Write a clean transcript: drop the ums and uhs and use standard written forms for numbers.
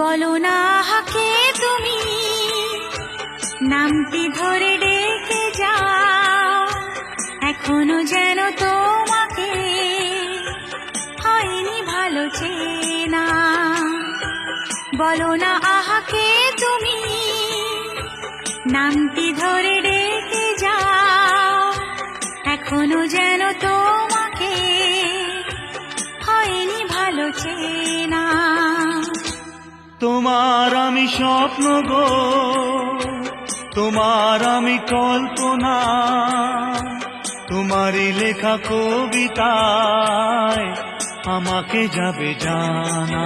বলো না হাকে তুমি নামটি ধরে ডেকে যাও, এখনো যেন তোমাকে হয়নি ভালো চেনা। বলো না আহাকে তুমি নামটি ধরে ডেকে যাও, এখনো যেন তোমাকে হয়নি ভালো চেনা। তোমার আমি স্বপ্ন গো, তোমার আমি কল্পনা, তোমারই লেখা কবিতায় আমাকে যাবে জানা।